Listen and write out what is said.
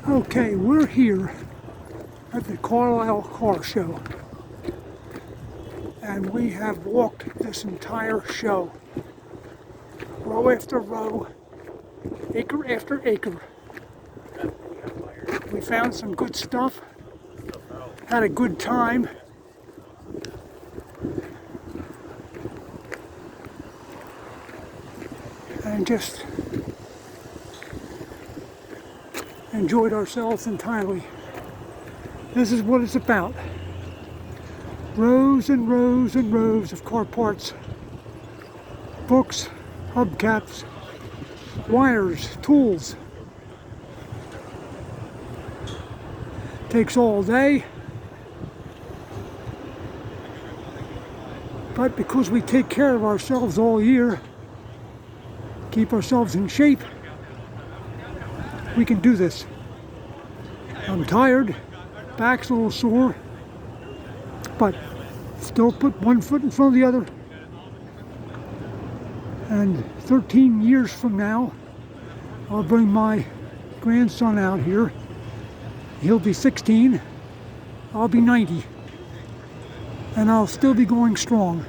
Okay, we're here at the Carlisle Car Show, and we have walked this entire show, row after row, acre after acre. We found some good stuff, had a good time, and just enjoyed ourselves entirely. This is what it's about. Rows and rows and rows of car parts, books, hubcaps, wires, tools. Takes all day, but because we take care of ourselves all year, keep ourselves in shape, we can do this. I'm tired, back's a little sore, but still put one foot in front of the other. And 13 years from now, I'll bring my grandson out here. He'll be 16, I'll be 90, and I'll still be going strong.